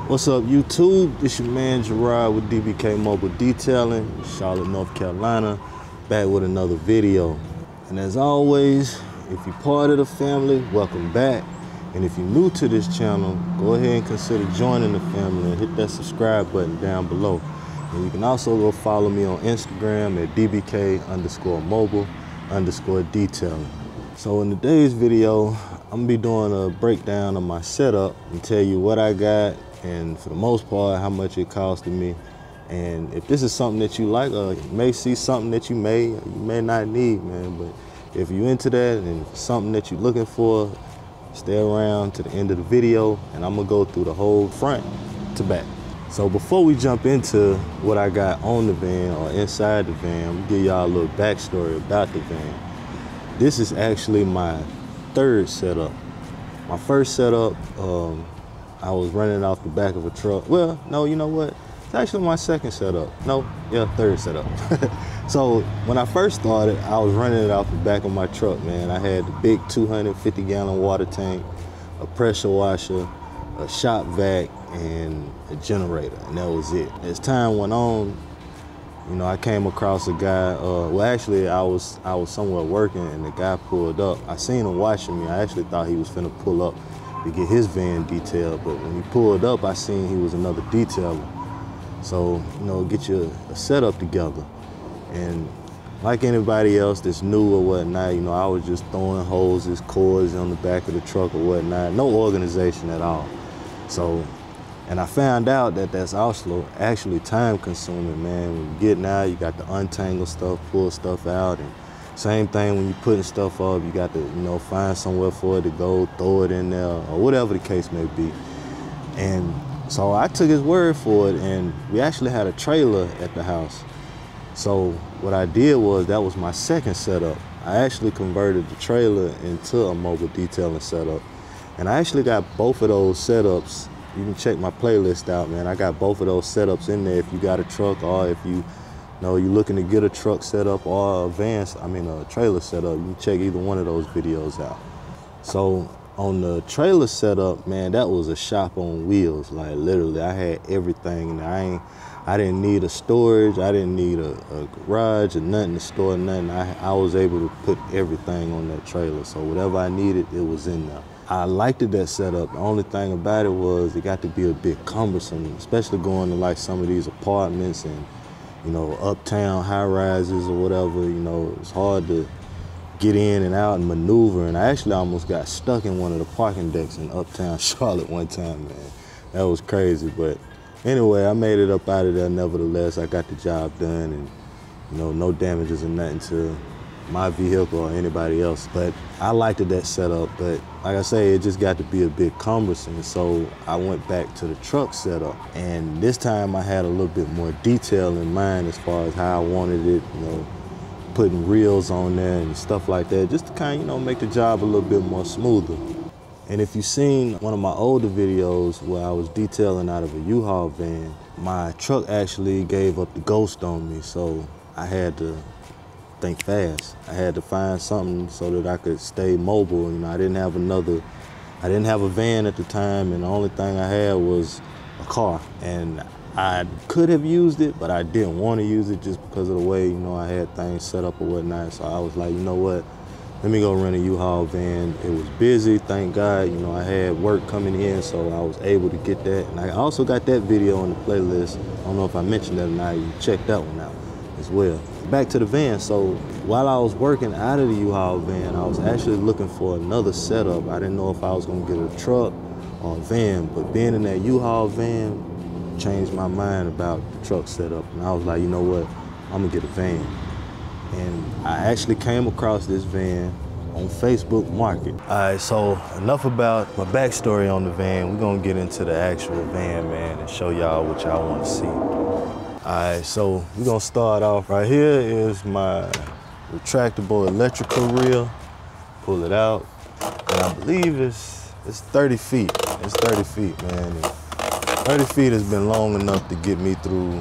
What's up, YouTube? This your man Gerard with D.B.K Mobile Detailing, Charlotte, North Carolina, back with another video. And as always, if you're part of the family, welcome back. And if you're new to this channel, go ahead and consider joining the family and hit that subscribe button down below. And you can also go follow me on Instagram at DBK_mobile_detailing. So in today's video, I'm gonna be doing a breakdown of my setup and tell you what I got, and for the most part, how much it costed me. And if this is something that you like, or you may see something that you may not need, man. But if you're into that and something that you're looking for, stay around to the end of the video, and I'm gonna go through the whole front to back. So before we jump into what I got on the van or inside the van, I'm gonna give y'all a little backstory about the van. This is actually my third setup. My first setup, I was running off the back of a truck. Well, no, you know what? It's actually my second setup. No, yeah, third setup. So when I first started, I was running it off the back of my truck, man. I had the big 250-gallon water tank, a pressure washer, a shop vac, and a generator, and that was it. As time went on, you know, I came across a guy, well, actually, I was somewhere working, and the guy pulled up. I seen him watching me. I actually thought he was finna pull up to get his van detailed, but when he pulled up, I seen he was another detailer. So, you know, get you a setup together. And like anybody else that's new or whatnot, you know, I was just throwing hoses, cords on the back of the truck or whatnot. No organization at all. So, and I found out that that's also actually time consuming, man. When you're getting out, you got to untangle stuff, pull stuff out, and same thing when you're putting stuff up, you got to, you know, find somewhere for it to go, throw it in there, or whatever the case may be. And so I took his word for it, and we actually had a trailer at the house. So what I did was, that was my second setup. I actually converted the trailer into a mobile detailing setup. And I actually got both of those setups. You can check my playlist out, man. I got both of those setups in there if you got a truck, or if you know you're looking to get a truck set up or a trailer setup. You can check either one of those videos out. So on the trailer setup, man, that was a shop on wheels. Like literally, I had everything. And I didn't need a storage. I didn't need a garage or nothing to store nothing. I was able to put everything on that trailer. So whatever I needed, it was in there. I liked that setup. The only thing about it was it got to be a bit cumbersome, especially going to like some of these apartments and, you know, uptown high rises or whatever. You know, it's hard to get in and out and maneuver. And I actually almost got stuck in one of the parking decks in uptown Charlotte one time, man. That was crazy. But anyway, I made it up out of there nevertheless. I got the job done, and, you know, no damages or nothing to my vehicle or anybody else. But I liked that setup, but like I say, it just got to be a bit cumbersome. So I went back to the truck setup, and this time I had a little bit more detail in mind as far as how I wanted it, you know, putting reels on there and stuff like that, just to kind of, you know, make the job a little bit more smoother. And if you've seen one of my older videos where I was detailing out of a U-Haul van, my truck actually gave up the ghost on me, so I had to think fast. I had to find something so that I could stay mobile. You know, I didn't have a van at the time, and the only thing I had was a car. And I could have used it, but I didn't want to use it just because of the way, you know, I had things set up or whatnot. So I was like, you know what? Let me go rent a U-Haul van. It was busy, thank God. You know, I had work coming in, so I was able to get that. And I also got that video on the playlist. I don't know if I mentioned that or not. You check that one out as well. Back to the van. So while I was working out of the U-Haul van, I was actually looking for another setup. I didn't know if I was gonna get a truck or a van, but being in that U-Haul van changed my mind about the truck setup. And I was like, you know what? I'm gonna get a van. And I actually came across this van on Facebook Market. All right, so enough about my backstory on the van. We're gonna get into the actual van, man, and show y'all what y'all wanna see. All right, so we're gonna start off. Right here is my retractable electrical reel. Pull it out, and I believe it's 30 feet. It's 30 feet, man. And 30 feet has been long enough to get me through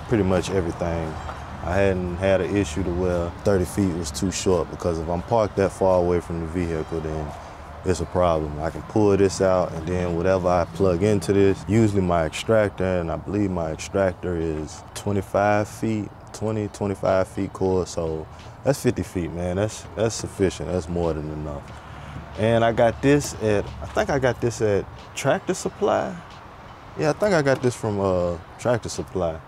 pretty much everything. I hadn't had an issue to where 30 feet was too short, because if I'm parked that far away from the vehicle, then it's a problem. I can pull this out, and then whatever I plug into this, usually my extractor, and I believe my extractor is 25 feet, 25 feet cord, so that's 50 feet, man. That's sufficient. That's more than enough. And I got this at, I think I got this at Tractor Supply. Yeah, I think I got this from Tractor Supply.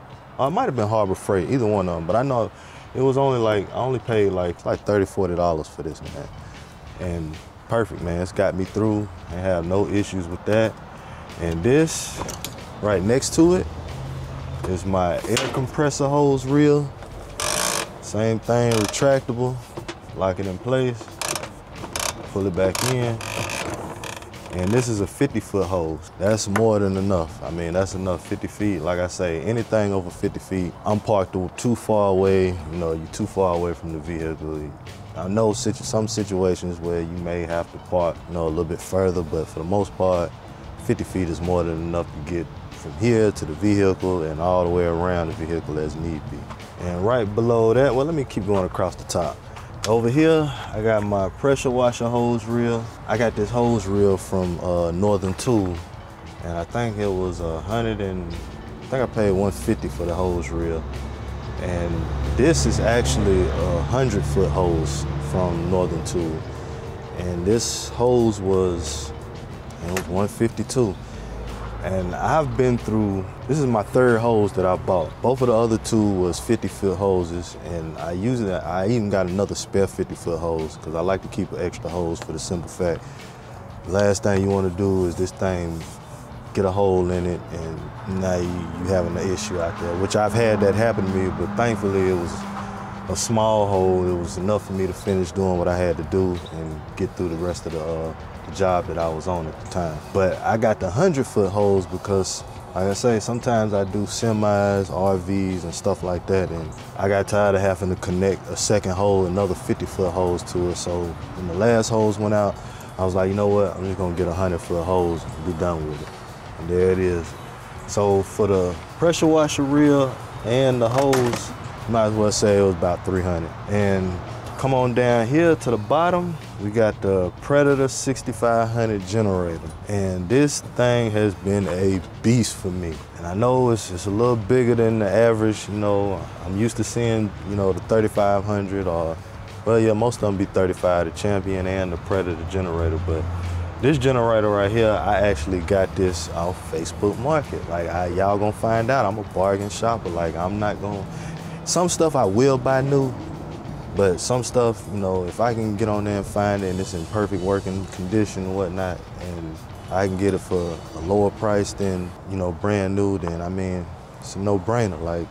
It might have been Harbor Freight, either one of them, but I know it was only like, I only paid like $30, $40 for this, man. And perfect, man. It's got me through. I have no issues with that. And this, right next to it, is my air compressor hose reel. Same thing, retractable. Lock it in place. Pull it back in. And this is a 50-foot hose. That's more than enough. I mean, that's enough, 50 feet. Like I say, anything over 50 feet, I'm parked too far away. You know, you're too far away from the vehicle. I know some situations where you may have to park, you know, a little bit further, but for the most part, 50 feet is more than enough to get from here to the vehicle and all the way around the vehicle as need be. And right below that, well, let me keep going across the top. Over here, I got my pressure washer hose reel. I got this hose reel from Northern Tool, and I think it was I think I paid $150 for the hose reel. And this is actually a 100-foot hose from Northern Tool. And this hose was $152. And I've been through, this is my third hose that I bought. Both of the other two was 50-foot hoses, and I even got another spare 50-foot hose because I like to keep an extra hose for the simple fact, the last thing you want to do is this thing get a hole in it and now you having an issue out there, which I've had that happen to me, but thankfully it was a small hole. It was enough for me to finish doing what I had to do and get through the rest of the job that I was on at the time. But I got the 100-foot hose because, like I say, sometimes I do semis, RVs, and stuff like that, and I got tired of having to connect a second hole, another 50-foot hose to it. So when the last hose went out, I was like, you know what, I'm just gonna get a 100-foot hose and be done with it. And there it is. So for the pressure washer reel and the hose, you might as well say it was about $300. And come on down here to the bottom, we got the Predator 6500 generator. And this thing has been a beast for me. And I know it's a little bigger than the average, you know, I'm used to seeing, you know, the 3500 or, well, yeah, most of them be 35, the Champion and the Predator generator, but this generator right here, I actually got this off Facebook Market. Like, y'all gonna find out, I'm a bargain shopper. Like, I'm not gonna, some stuff I will buy new, but some stuff, you know, if I can get on there and find it and it's in perfect working condition and whatnot, and I can get it for a lower price than, you know, brand new, then I mean, it's a no-brainer. Like,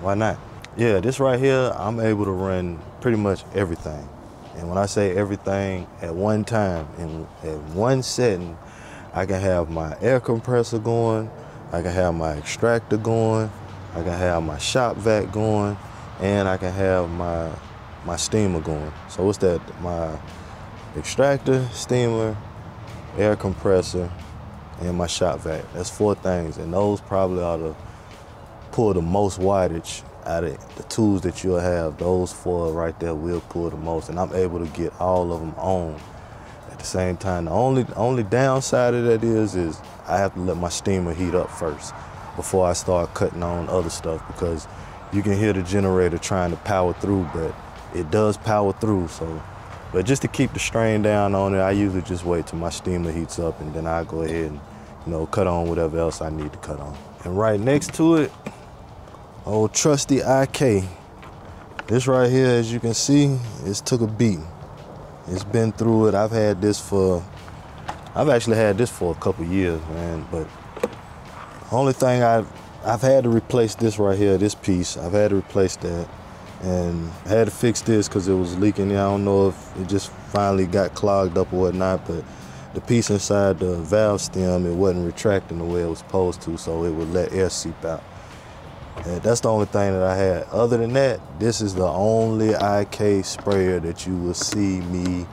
why not? Yeah, this right here, I'm able to run pretty much everything. And when I say everything at one time, in one setting, I can have my air compressor going, I can have my extractor going, I can have my shop vac going, and I can have my steamer going. So what's that? My extractor, steamer, air compressor, and my shop vac. That's 4 things, and those probably ought to pull the most wattage out of the tools that you'll have. Those 4 right there will pull the most, and I'm able to get all of them on at the same time. The only downside of that is I have to let my steamer heat up first before I start cutting on other stuff, because you can hear the generator trying to power through, but it does power through. So, but just to keep the strain down on it, I usually just wait till my steamer heats up, and then I go ahead and, you know, cut on whatever else I need to cut on. And right next to it, old trusty IK. This right here, as you can see, it's took a beating. It's been through it. I've actually had this for a couple years, man, but the only thing I've had to replace this right here, this piece. I've had to replace that, and I had to fix this because it was leaking. I don't know if it just finally got clogged up or whatnot, but the piece inside the valve stem, it wasn't retracting the way it was supposed to, so it would let air seep out. And that's the only thing that I had. Other than that, this is the only IK sprayer that you will see me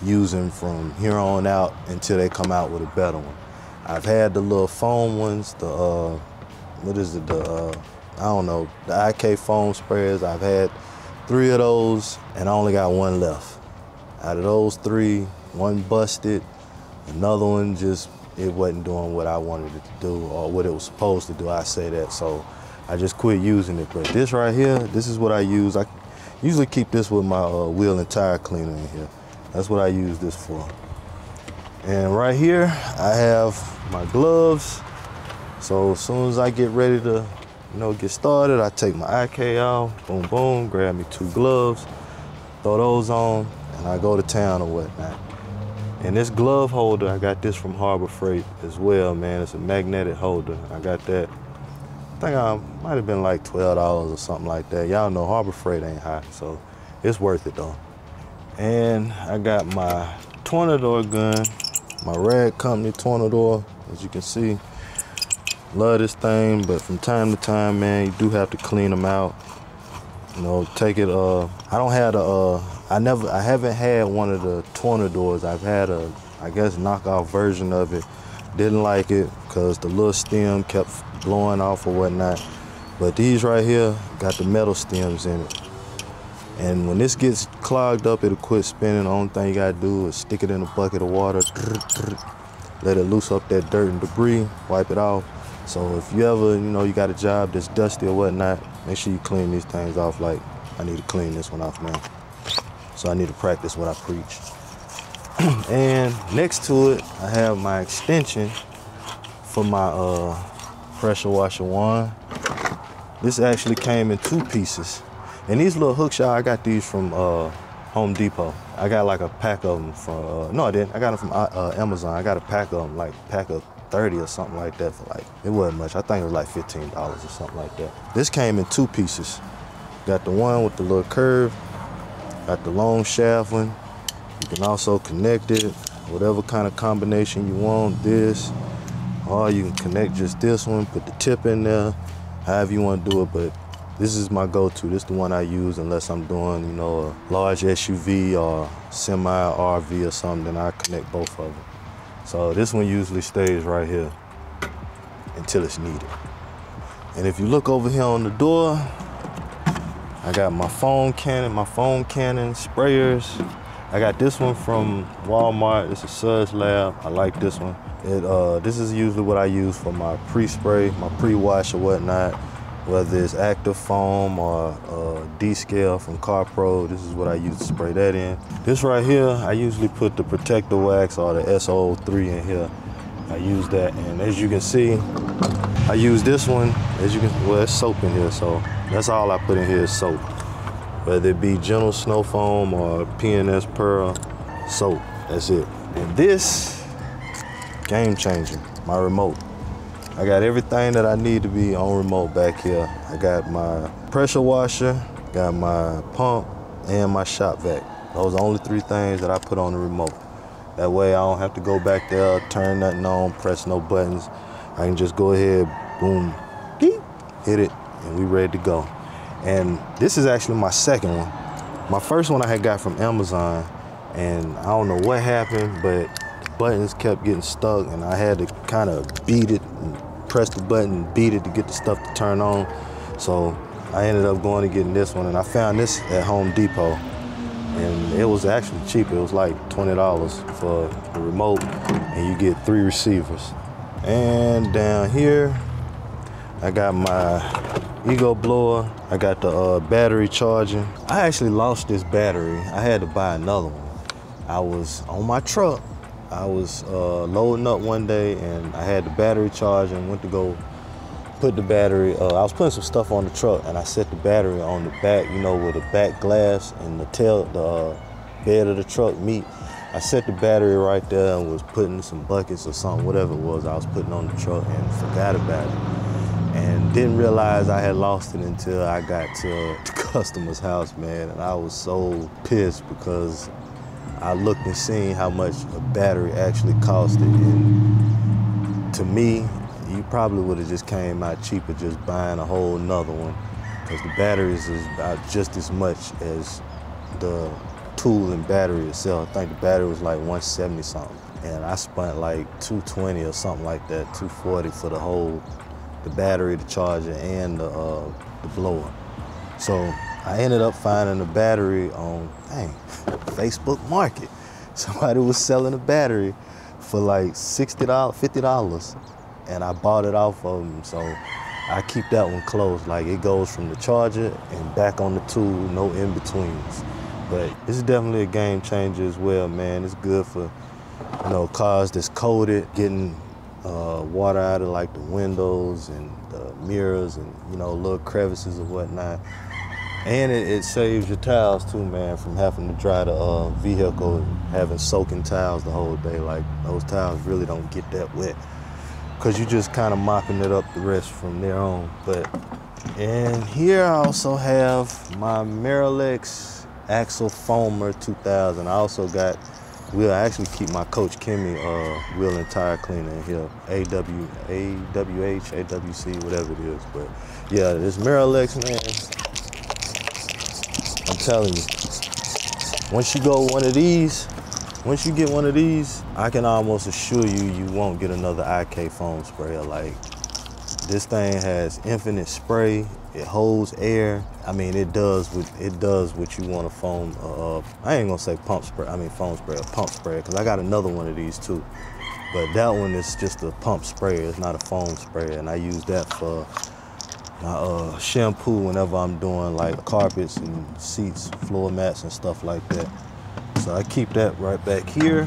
using from here on out until they come out with a better one. I've had the little foam ones, the I don't know, the IK foam sprayers. I've had 3 of those, and I only got 1 left. Out of those 3, One busted, another one just, it wasn't doing what I wanted it to do or what it was supposed to do, I say that. So I just quit using it. But this right here, this is what I use. I usually keep this with my wheel and tire cleaner in here. That's what I use this for. And right here, I have my gloves. So as soon as I get ready to, get started, I take my IK off, boom, boom, grab me 2 gloves, throw those on, and I go to town or whatnot. And this glove holder, I got this from Harbor Freight as well, man. It's a magnetic holder. I got that, I think I might have been like $12 or something like that. Y'all know Harbor Freight ain't high, so it's worth it though. And I got my Tornador gun, my Rag Company Tornador, as you can see. Love this thing, but from time to time, man, you do have to clean them out. Take it, I don't have I haven't had one of the Tornadors. I've had a, I guess, knockoff version of it. Didn't like it because the little stem kept blowing off or whatnot. But these right here got the metal stems in it. And when this gets clogged up, it'll quit spinning. The only thing you gotta do is stick it in a bucket of water, let it loose up that dirt and debris, wipe it off. So if you ever, you got a job that's dusty or whatnot, make sure you clean these things off. Like, I need to clean this one off now. So I need to practice what I preach. And next to it, I have my extension for my pressure washer wand. This actually came in 2 pieces. And these little hooks, y'all, I got these from Home Depot. I got like a pack of them from, no I didn't, I got them from Amazon. I got a pack of them, like pack of 30 or something like that for like, it wasn't much. I think it was like $15 or something like that. This came in 2 pieces. Got the one with the little curve, got the long shaft one. You can also connect it, whatever kind of combination you want, this, or you can connect just this one, put the tip in there, however you want to do it, but this is my go-to. This is the one I use unless I'm doing, a large SUV or semi-RV or something, then I connect both of them. So this one usually stays right here until it's needed. And if you look over here on the door, I got my foam cannon sprayers. I got this one from Walmart. It's a Suds Lab. I like this one. This is usually what I use for my pre-spray, my pre-wash or whatnot, whether it's active foam or D.B.K from Car Pro. This is what I use to spray that in. This right here, I usually put the protector wax or the SO3 in here. I use that, and as you can see, I use this one. Well, it's soap in here, so that's all I put in here is soap. Whether it be Gentle Snow Foam or P&S Pearl soap, that's it. And this, game changer, my remote. I got everything that I need to be on remote back here. I got my pressure washer, got my pump, and my shop vac. Those are the only 3 things that I put on the remote. That way I don't have to go back there, turn nothing on, press no buttons. I can just go ahead, boom, beep, hit it, and we ready to go. And this is actually my second one. My first one I had got from Amazon, and I don't know what happened, but the buttons kept getting stuck, and I had to kind of beat it, and press the button, beat it to get the stuff to turn on. So I ended up going and getting this one, and I found this at Home Depot. And it was actually cheap. It was like $20 for the remote, and you get 3 receivers. And down here, I got my Ego blower. I got the battery charging. I actually lost this battery. I had to buy another one. I was on my truck. I was loading up one day, and I had the battery charging, went to go put the battery, I was putting some stuff on the truck, and I set the battery on the back, where the back glass and the bed of the truck meet. I set the battery right there and was putting some buckets or something, whatever it was I was putting on the truck, and forgot about it. And didn't realize I had lost it until I got to the customer's house, man. And I was so pissed because I looked and seen how much a battery actually costed. And to me, you probably would have just came out cheaper just buying a whole nother one, because the batteries is about just as much as the tool and battery itself. I think the battery was like 170 something. And I spent like 220 or something like that, 240 for the battery, the charger, and the blower. So I ended up finding the battery on, Facebook Market. somebody was selling a battery for like $60, $50, and I bought it off of them. So I keep that one close. Like, it goes from the charger and back on the tool, no in-betweens. But it's definitely a game changer as well, man. It's good for, you know, cars that's coated, getting water out of like the windows and the mirrors and, you know, little crevices or whatnot. And it saves your tires too, man, from having to dry the vehicle and having soaking towels the whole day. Like, those towels really don't get that wet because you're just kind of mopping it up the rest from there on. And here I also have my Marilex Axle Foamer 2000. I also got I actually keep my Coach Kimmy wheel and tire cleaner in here, AWH, AWC, whatever it is. But yeah, this Marilex, man, I'm telling you, once you get one of these, I can almost assure you won't get another IK foam sprayer. Like, this thing has infinite spray. It holds air. I mean, it does what you want a foam. I ain't gonna say pump spray. I mean foam sprayer, pump sprayer, because I got another one of these too. But that one is just a pump sprayer. It's not a foam sprayer, and I use that for my shampoo whenever I'm doing like carpets and seats, floor mats, and stuff like that. So I keep that right back here.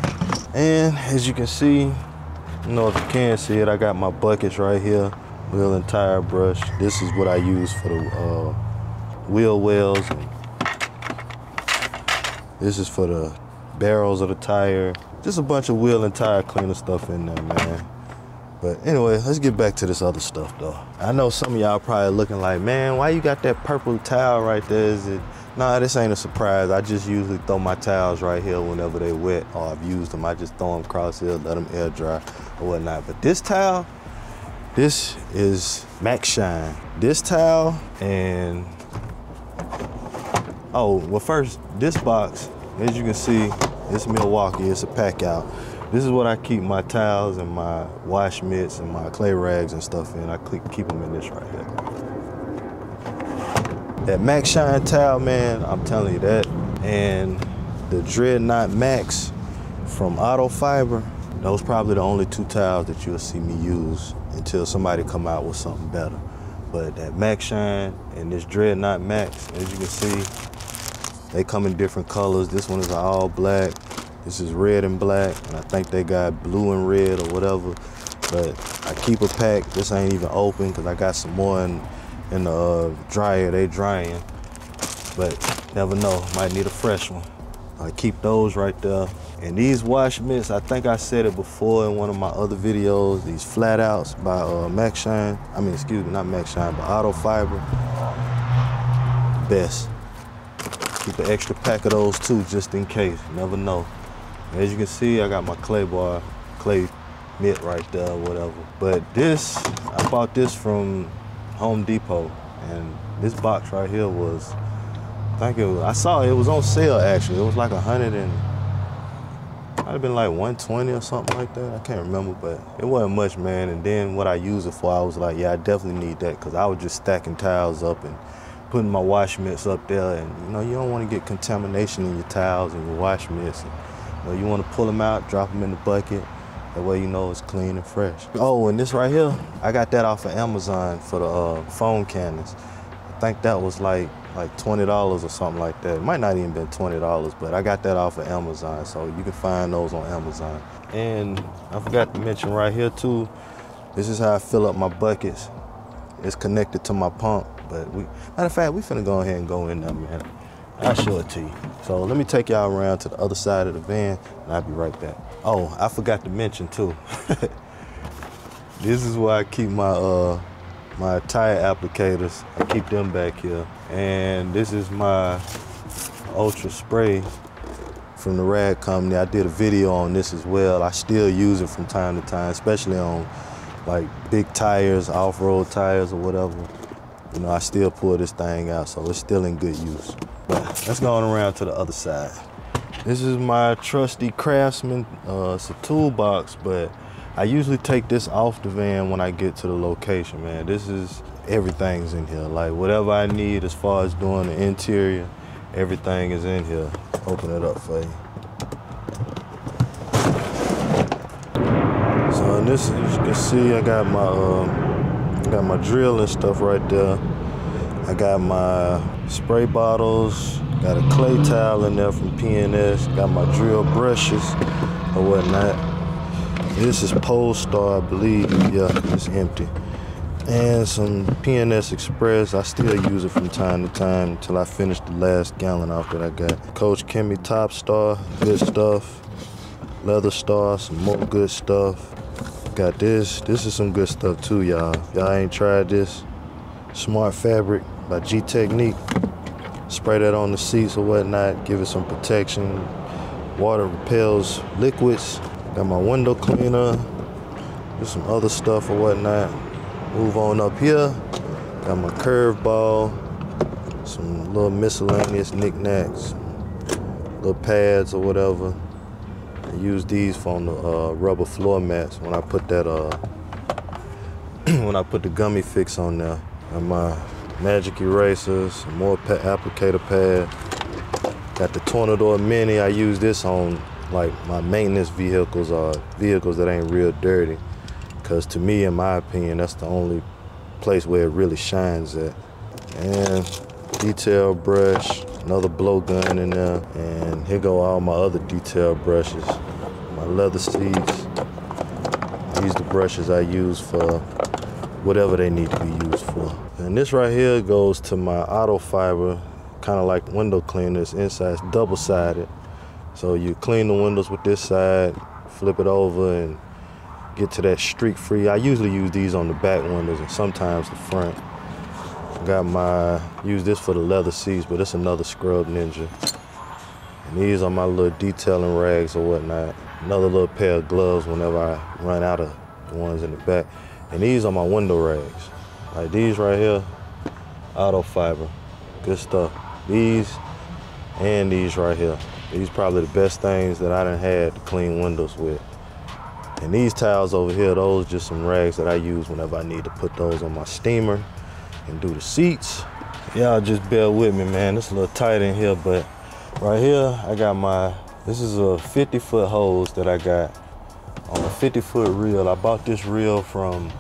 And as you can see, you know, if you can't see it, I got my buckets right here. Wheel and tire brush. This is what I use for the wheel wells. And this is for the barrels of the tire. Just a bunch of wheel and tire cleaner stuff in there, man. But anyway, let's get back to this other stuff though. I know some of y'all probably looking like, man, why you got that purple towel right there? Is it? Nah, this ain't a surprise. I just usually throw my towels right here whenever they wet, or I've used them. I just throw them across here, let them air dry or whatnot. But this towel, this is Max Shine. This towel and, oh, well first, this box, as you can see, it's Milwaukee, it's a pack out. This is what I keep my towels and my wash mitts and my clay rags and stuff in. I keep them in this right here. That Max Shine towel, man, I'm telling you that. And the Dreadnought Max from Auto Fiber, those probably the only two towels that you'll see me use until somebody come out with something better. But that Max Shine and this Dreadnought Max, as you can see, they come in different colors. This one is all black. This is red and black, and I think they got blue and red or whatever. But I keep a pack. This ain't even open because I got some more in the dryer. They drying, but never know. Might need a fresh one. I keep those right there. And these wash mitts, I think I said it before in one of my other videos, these flat outs by Max Shine. I mean, excuse me, not Max Shine, but Auto Fiber. Best. Keep an extra pack of those too, just in case. Never know. As you can see, I got my clay mitt right there, whatever. But this, I bought this from Home Depot, and this box right here was, I saw it was on sale actually. It was like might have been like 120 or something like that. I can't remember, but it wasn't much, man. And then what I used it for, I was like, yeah, I definitely need that, because I was just stacking towels up and putting my wash mitts up there. And you know, you don't want to get contamination in your towels and your wash mitts. And, you know, you want to pull them out, drop them in the bucket. That way you know it's clean and fresh. Oh, and this right here, I got that off of Amazon for the foam cannons. I think that was like $20 or something like that. It might not even been $20, but I got that off of Amazon, so you can find those on Amazon. And I forgot to mention right here too, this is how I fill up my buckets. It's connected to my pump, but matter of fact, we finna go ahead and go in there, man. I'll show it to you. So let me take y'all around to the other side of the van, and I'll be right back. Oh, I forgot to mention too. This is where I keep my my tire applicators. I keep them back here. And this is my Ultra Spray from the rag company. I did a video on this as well. I still use it from time to time, especially on like big tires, off-road tires or whatever. You know, I still pull this thing out, so it's still in good use. But let's go on around to the other side. This is my trusty Craftsman. It's a toolbox, but I usually take this off the van when I get to the location, man. This is, everything's in here. Like whatever I need as far as doing the interior, everything is in here. Open it up for you. this, as you can see, I got my drill and stuff right there. I got my spray bottles, got a clay towel in there from P&S, got my drill brushes or whatnot. This is Polestar, I believe. Yeah, it's empty. And some P&S Express. I still use it from time to time until I finish the last gallon off that I got. Coach Kimmy Top Star, good stuff. Leather Star, some more good stuff. Got this. This is some good stuff too, y'all. Y'all ain't tried this. Smart Fabric by G Technique. Spray that on the seats or whatnot. Give it some protection. Water repels liquids. Got my window cleaner. There's some other stuff or whatnot. Move on up here. Got my curve ball. Some little miscellaneous knickknacks. Little pads or whatever. I use these from the rubber floor mats when I put that when I put the gummy fix on there. And my magic erasers, some more applicator pad. Got the Tornador Mini. I use this on like my maintenance vehicles or vehicles that ain't real dirty. Cause to me, in my opinion, that's the only place where it really shines at. And detail brush, another blow gun in there, and here go all my other detail brushes. My leather seats. These the brushes I use for whatever they need to be used for. And this right here goes to my auto fiber, kind of like window cleaners. Inside it's double-sided. So you clean the windows with this side, flip it over, and get to that streak-free. I usually use these on the back windows and sometimes the front. Use this for the leather seats, but it's another Scrub Ninja. And these are my little detailing rags or whatnot. Another little pair of gloves whenever I run out of the ones in the back. And these are my window rags. Like these right here, auto fiber, good stuff. These and these right here. These probably the best things that I done had to clean windows with. And these towels over here, those just some rags that I use whenever I need to put those on my steamer and do the seats. Y'all just bear with me, man. It's a little tight in here, but right here, I got this is a 50-foot hose that I got on a 50-foot reel. I bought this reel from,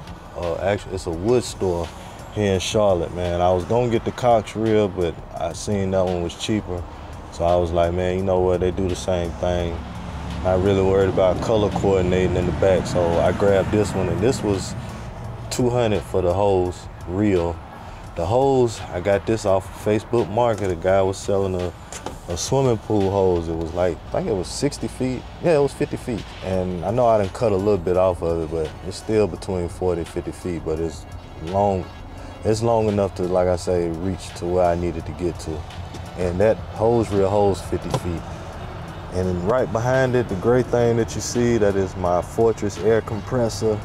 actually, it's a wood store here in Charlotte, man. I was gonna get the Cox reel, but I seen that one was cheaper. So I was like, man, you know what? They do the same thing. Not really worried about color coordinating in the back, so I grabbed this one, and this was $200 for the hose reel. The hose, I got this off of Facebook Market. A guy was selling a swimming pool hose. It was like, I think it was 60 feet. Yeah, it was 50 feet. And I know I done cut a little bit off of it, but it's still between 40 and 50 feet, but it's long. It's long enough to, like I say, reach to where I needed to get to. And that hose reel holds 50 feet. And then right behind it, the gray thing that you see, that is my Fortress air compressor,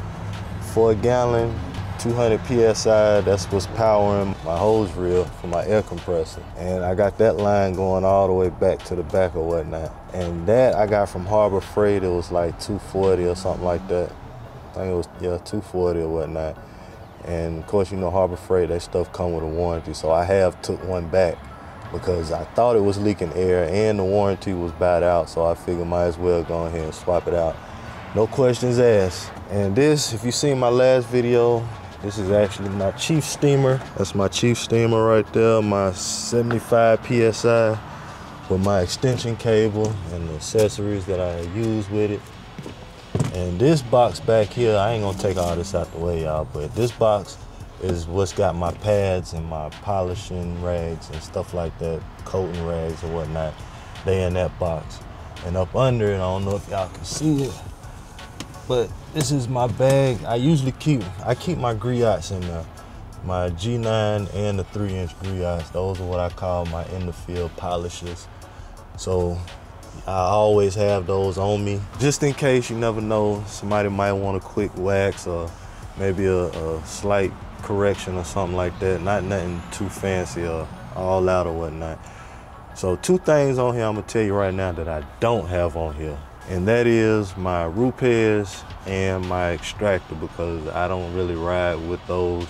4 gallon, 200 PSI. That's what's powering my hose reel for my air compressor. And I got that line going all the way back to the back or whatnot. And that I got from Harbor Freight. It was like $240 or something like that. I think it was, yeah, $240 or whatnot. And of course, you know, Harbor Freight, that stuff come with a warranty. So I have took one back because I thought it was leaking air and the warranty was bad out. So I figured might as well go ahead and swap it out. No questions asked. And this, if you seen my last video, this is actually my Chief steamer. That's my Chief steamer right there, my 75 PSI with my extension cable and the accessories that I use with it. And this box back here, I ain't gonna take all this out the way, y'all, but this box is what's got my pads and my polishing rags and stuff like that, coating rags or whatnot. They in that box. And up under it, I don't know if y'all can see it, but this is my bag. I keep my griots in there. My G9 and the 3-inch griots. Those are what I call my in the field polishers. So I always have those on me. Just in case, you never know, somebody might want a quick wax or maybe a slight correction or something like that. Not nothing too fancy or all out or whatnot. So 2 things on here I'm gonna tell you right now that I don't have on here. And that is my repairs and my extractor, because I don't really ride with those.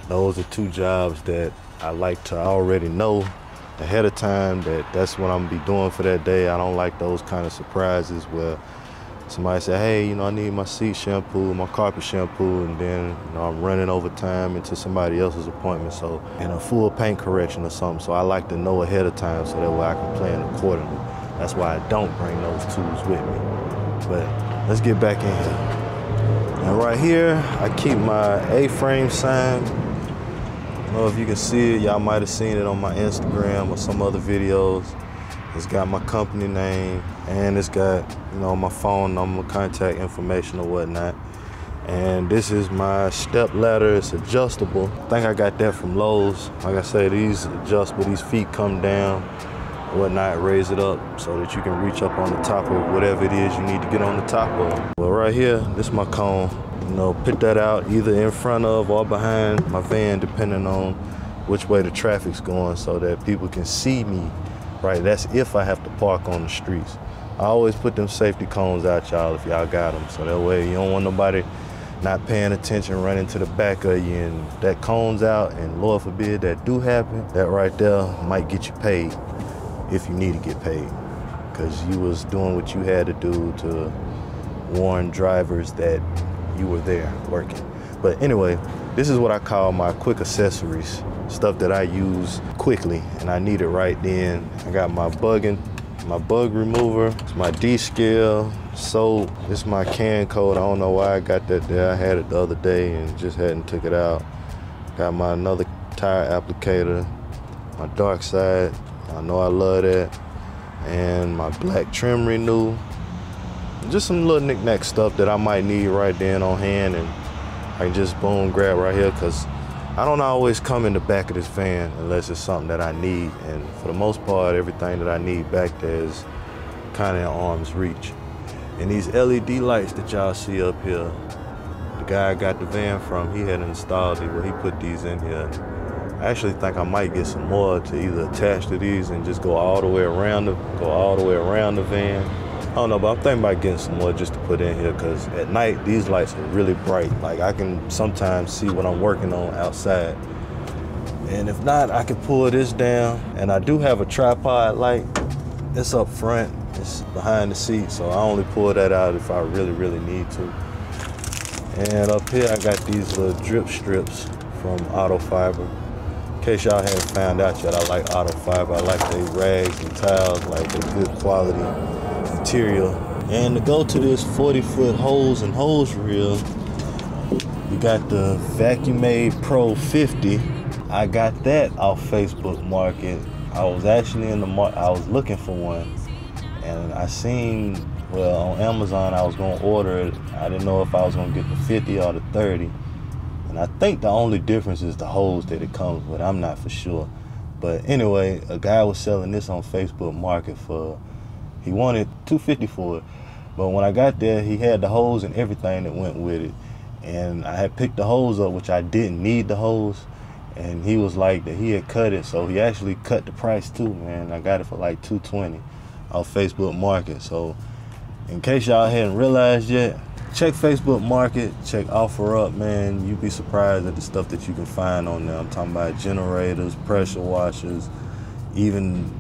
Those are 2 jobs that I like to already know ahead of time that that's what I'm gonna be doing for that day. I don't like those kind of surprises where somebody say, hey, you know, I need my seat shampoo, my carpet shampoo, and then, you know, I'm running overtime into somebody else's appointment, so, and a full paint correction or something, so I like to know ahead of time so that way I can plan accordingly. That's why I don't bring those tools with me. But let's get back in here. And right here, I keep my A-frame sign. I don't know if you can see it, y'all might have seen it on my Instagram or some other videos. It's got my company name, and it's got, you know, my phone number, contact information or whatnot. And this is my step ladder. It's adjustable. I think I got that from Lowe's. Like I say, these adjustable, these feet come down, whatnot, raise it up so that you can reach up on the top of whatever it is you need to get on the top of. Well, right here, this is my cone. You know, put that out either in front of or behind my van, depending on which way the traffic's going, so that people can see me. Right, that's if I have to park on the streets. I always put them safety cones out, y'all, if y'all got them. So that way you don't want nobody not paying attention, running to the back of you, and that cone's out, and Lord forbid that do happen, that right there might get you paid if you need to get paid. Because you was doing what you had to do to warn drivers that you were there working. But anyway, this is what I call my quick accessories. Stuff that I use quickly and I need it right then. I got my bug remover, it's my D.B.K, soap, it's my can coat. I don't know why I got that there. I had it the other day and just hadn't took it out. Got my another tire applicator, my dark side, I know I love that, and my black trim renew. Just some little knick-knack stuff that I might need right then on hand, and I can just boom, grab right here, because I don't always come in the back of this van unless it's something that I need. And for the most part, everything that I need back there is kind of in arm's reach. And these LED lights that y'all see up here, the guy I got the van from, he had installed it, he put these in here. I actually think I might get some more to either attach to these and just go all the way around the van. I don't know, but I'm thinking about getting some more just to put in here, because at night, these lights are really bright. Like, I can sometimes see what I'm working on outside. And if not, I can pull this down. And I do have a tripod light. It's up front, it's behind the seat, so I only pull that out if I really, really need to. And up here, I got these little drip strips from Auto Fiber. In case y'all haven't found out yet, I like Auto Fiber. I like their rags and towels, like they're good quality material. And to go to this 40-foot hose and hose reel, we got the Vacuum Pro 50. I got that off Facebook Market. I was actually in the market, I was looking for one, and I seen, well, on Amazon I was gonna order it. I didn't know if I was gonna get the 50 or the 30. And I think the only difference is the hose that it comes with. I'm not for sure. But anyway, a guy was selling this on Facebook Market for, he wanted $250 for it. But when I got there, he had the hose and everything that went with it. And I had picked the hose up, which I didn't need the hose. And he was like that he had cut it, so he actually cut the price too, man. I got it for like $220 off Facebook Market. So in case y'all hadn't realized yet, check Facebook Market, check OfferUp, man. You'd be surprised at the stuff that you can find on there. I'm talking about generators, pressure washers, even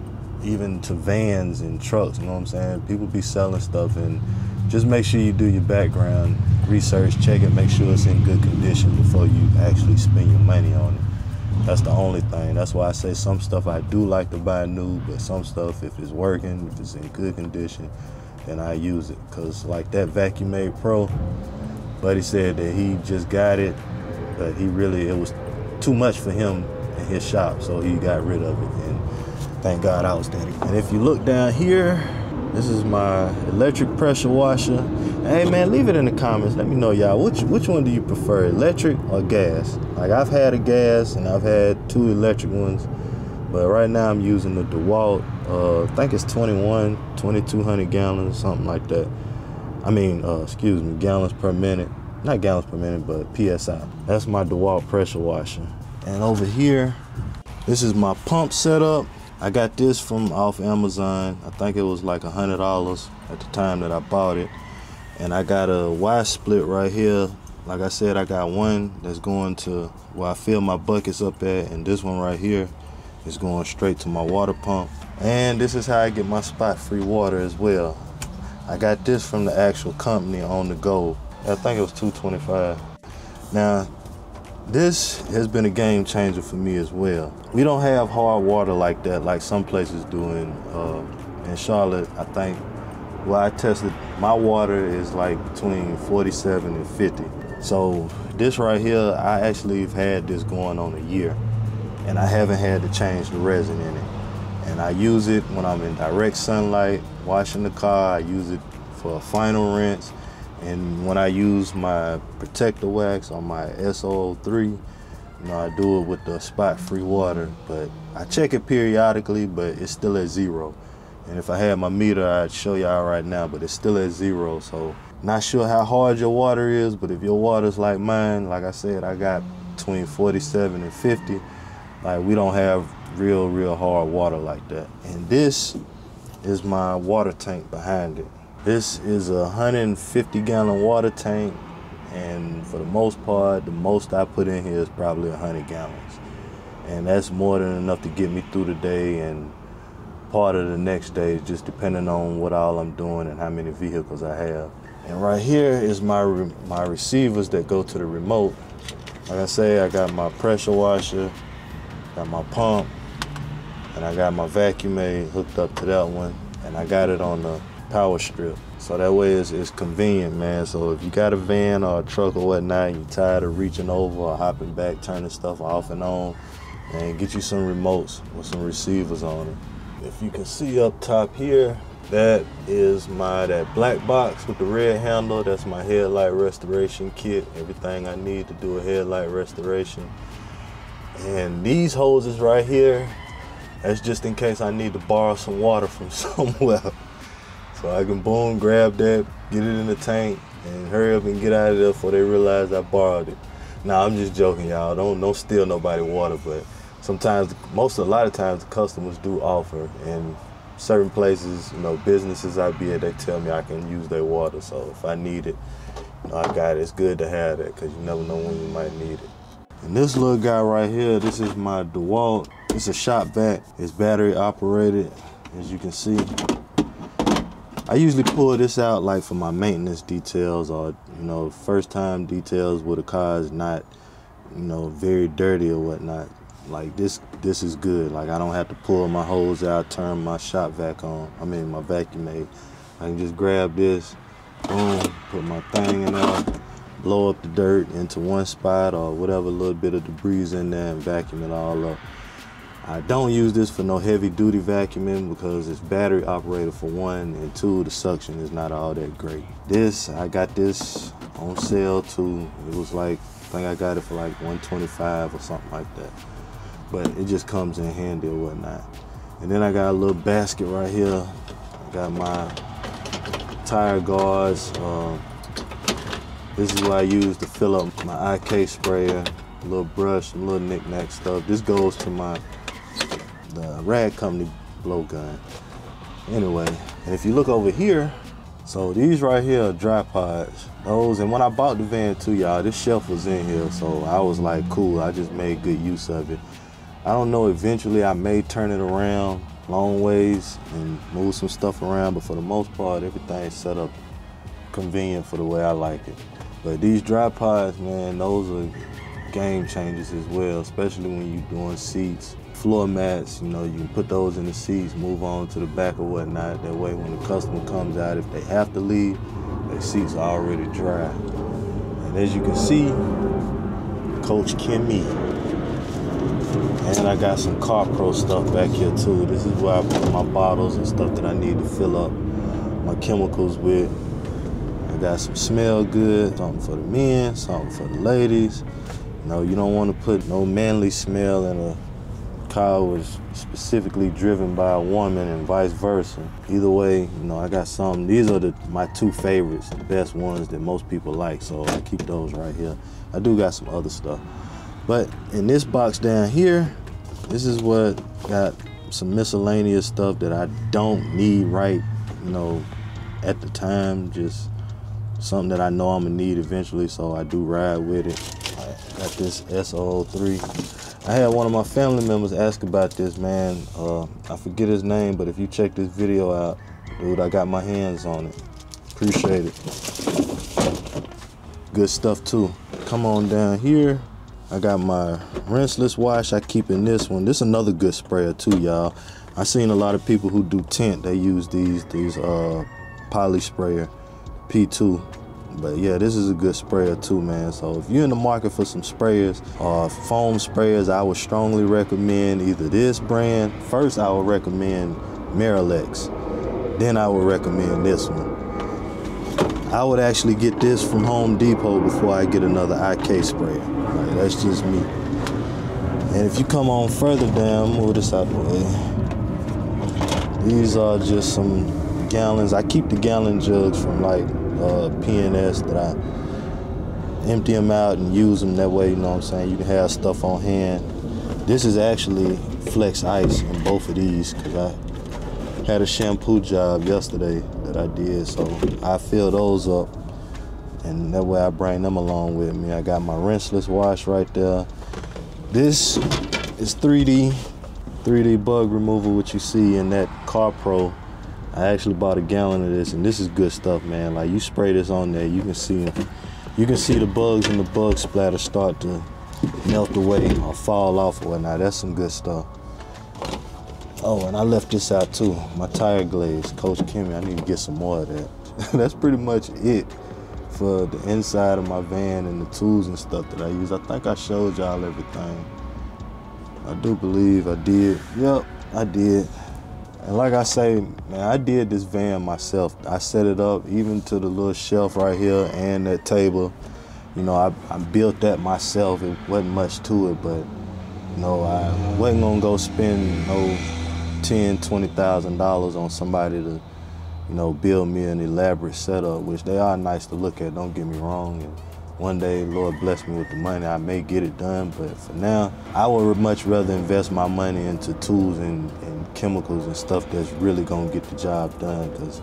to vans and trucks, you know what I'm saying? People be selling stuff, and just make sure you do your background research, check it, make sure it's in good condition before you actually spend your money on it. That's the only thing. That's why I say some stuff I do like to buy new, but some stuff, if it's working, if it's in good condition, then I use it. Cause like that Vacuum Pro, buddy said that he just got it, but it was too much for him in his shop, so he got rid of it. And thank God I was there. And if you look down here, this is my electric pressure washer. Hey man, leave it in the comments. Let me know, y'all, which one do you prefer, electric or gas? Like, I've had a gas and I've had 2 electric ones, but right now I'm using the DeWalt. I think it's 2200 gallons, something like that. I mean, excuse me, gallons per minute. Not gallons per minute, but PSI. That's my DeWalt pressure washer. And over here, this is my pump setup. I got this from off Amazon. I think it was like $100 at the time that I bought it. And I got a Y split right here. Like I said, I got one that's going to where I fill my buckets up at, and this one right here is going straight to my water pump. And this is how I get my spot-free water as well. I got this from the actual company on the go. I think it was $2.25. Now, this has been a game changer for me as well. We don't have hard water like that, like some places do in Charlotte. I think, well, I tested, my water is like between 47 and 50. So this right here, I actually have had this going on a year, and I haven't had to change the resin in it. And I use it when I'm in direct sunlight, washing the car. I use it for a final rinse. And when I use my protector wax on my SO3, I do it with the spot-free water. But I check it periodically, but it's still at 0. And if I had my meter, I'd show y'all right now, but it's still at 0. So not sure how hard your water is, but if your water's like mine, like I said, I got between 47 and 50. Like, we don't have real hard water like that. And this is my water tank behind it. This is a 150-gallon water tank, and for the most part, the most I put in here is probably 100 gallons. And that's more than enough to get me through the day and part of the next day, just depending on what all I'm doing and how many vehicles I have. And right here is my receivers that go to the remote. Like I say, I got my pressure washer, got my pump, and I got my vacuum aid hooked up to that one, and I got it on the power strip. So that way it's convenient, man. So if you got a van or a truck or whatnot, you're tired of reaching over or hopping back, turning stuff off and on, and get you some remotes with some receivers on it. If you can see up top here, that is that black box with the red handle. That's my headlight restoration kit. Everything I need to do a headlight restoration. And these hoses right here, that's just in case I need to borrow some water from somewhere. So I can boom, grab that, get it in the tank, and hurry up and get out of there before they realize I borrowed it. Nah, I'm just joking, y'all. Don't steal nobody water, but sometimes, a lot of times, the customers do offer. And certain places, businesses I be at, they tell me I can use their water. So if I need it, I got it. It's good to have that, because you never know when you might need it. And this little guy right here, this is my DeWalt. It's a shop vac. It's battery operated, as you can see. I usually pull this out like for my maintenance details, or first time details where the car is not very dirty or whatnot. Like this is good. Like, I don't have to pull my hose out, turn my shop vac on, my vacuum aid. I can just grab this, boom, put my thing in there, blow up the dirt into one spot or whatever little bit of debris in there, and vacuum it all up. I don't use this for no heavy duty vacuuming because it's battery operated for one, and two, the suction is not all that great. I got this on sale too. It was like, I think I got it for like $125 or something like that. But it just comes in handy or whatnot. And then I got a little basket right here. I got my tire guards. This is what I use to fill up my IK sprayer, a little brush, some little knick-knack stuff. This goes to the Rag Company blowgun. Anyway, and if you look over here, so these right here are dry pods. And when I bought the van too, y'all, this shelf was in here, so I was like, cool, I just made good use of it. I don't know, eventually I may turn it around long ways and move some stuff around, but for the most part, everything's set up convenient for the way I like it. But these dry pods, man, those are game changers as well, especially when you're doing seats, floor mats. You can put those in the seats, move on to the back or whatnot. That way when the customer comes out, if they have to leave, their seats are already dry. And as you can see, Coach Kimmy. And I got some Car Pro stuff back here too. This is where I put my bottles and stuff that I need to fill up my chemicals with. I got some smell good, something for the men, something for the ladies. You don't want to put no manly smell in a car was specifically driven by a woman and vice versa. Either way, I got some. These are my two favorites, the best ones that most people like, so I keep those right here. I do got some other stuff. But in this box down here, this is what got some miscellaneous stuff that I don't need right, at the time, just something that I know I'm gonna need eventually, so I do ride with it. I got this SO3. I had one of my family members ask about this, man. I forget his name, but if you check this video out, dude, I got my hands on it. Appreciate it. Good stuff too. Come on down here. I got my rinseless wash. I keep in this one. This is another good sprayer too, y'all. I seen a lot of people who do tint. They use these poly sprayer P2. But yeah, this is a good sprayer too, man. So if you're in the market for some sprayers or foam sprayers, I would strongly recommend either this brand. First, I would recommend Marilex. Then I would recommend this one. I would actually get this from Home Depot before I get another IK sprayer. Like, that's just me. And if you come on further down, move this out the way. These are just some gallons. I keep the gallon jugs from like P&S that I empty them out and use them that way, you know what I'm saying? You can have stuff on hand. This is actually Flex Ice in both of these because I had a shampoo job yesterday that I did, so I fill those up and that way I bring them along with me. I got my rinseless wash right there. This is 3D bug removal, what you see in that Car Pro. I actually bought a gallon of this, and this is good stuff, man. Like, you spray this on there, you can see the bugs and the bug splatter start to melt away or fall off or whatnot. That's some good stuff. Oh, and I left this out too, my tire glaze. Coach Kimmy, I need to get some more of that. That's pretty much it for the inside of my van and the tools and stuff that I use. I think I showed y'all everything. I do believe I did. Yep, I did. And like I say, man, I did this van myself. I set it up even to the little shelf right here and that table. You know, I built that myself. It wasn't much to it, but you know, I wasn't gonna go spend no $10,000, $20,000 on somebody to, you know, build me an elaborate setup, which they are nice to look at, don't get me wrong. And one day, Lord bless me with the money, I may get it done, but for now, I would much rather invest my money into tools and chemicals and stuff that's really gonna get the job done. Because,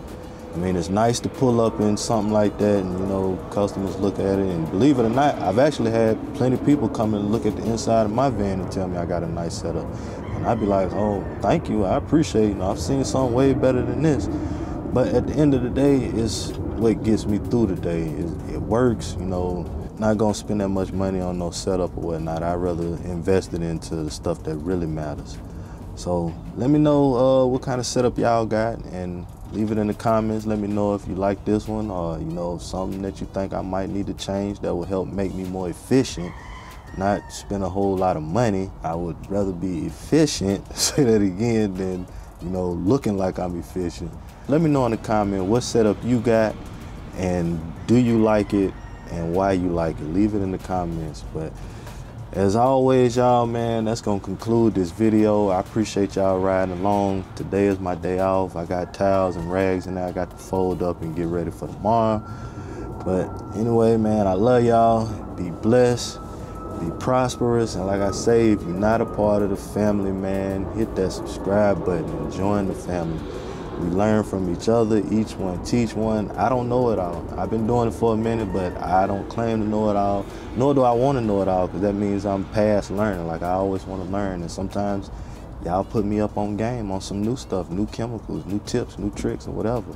I mean, it's nice to pull up in something like that and, you know, customers look at it, and believe it or not, I've actually had plenty of people come and look at the inside of my van and tell me I got a nice setup. And I'd be like, oh, thank you, I appreciate it. You know, I've seen something way better than this. But at the end of the day, it's what gets me through the day. It works, you know, not gonna spend that much money on no setup or whatnot. I'd rather invest it into the stuff that really matters. So let me know what kind of setup y'all got, and leave it in the comments. Let me know if you like this one, or, you know, something that you think I might need to change that will help make me more efficient, not spend a whole lot of money. I would rather be efficient, say that again, than, you know, looking like I'm efficient. Let me know in the comment what setup you got, and do you like it, and why you like it. Leave it in the comments. But as always, y'all, man, that's gonna conclude this video. I appreciate y'all riding along. Today is my day off. I got towels and rags in there I got to fold up and get ready for tomorrow. But anyway, man, I love y'all. Be blessed, be prosperous, and like I say, if you're not a part of the family, man, hit that subscribe button and join the family. We learn from each other, each one teach one. I don't know it all. I've been doing it for a minute, but I don't claim to know it all, nor do I want to know it all, because that means I'm past learning. Like, I always want to learn, and sometimes y'all put me up on game on some new stuff, new chemicals, new tips, new tricks, or whatever.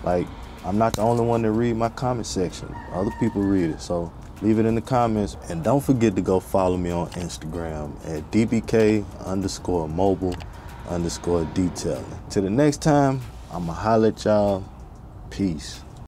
Like, I'm not the only one that read my comment section. Other people read it, so leave it in the comments. And don't forget to go follow me on Instagram at DBK_mobile_detailing. Till the next time, I'ma holler at y'all. Peace.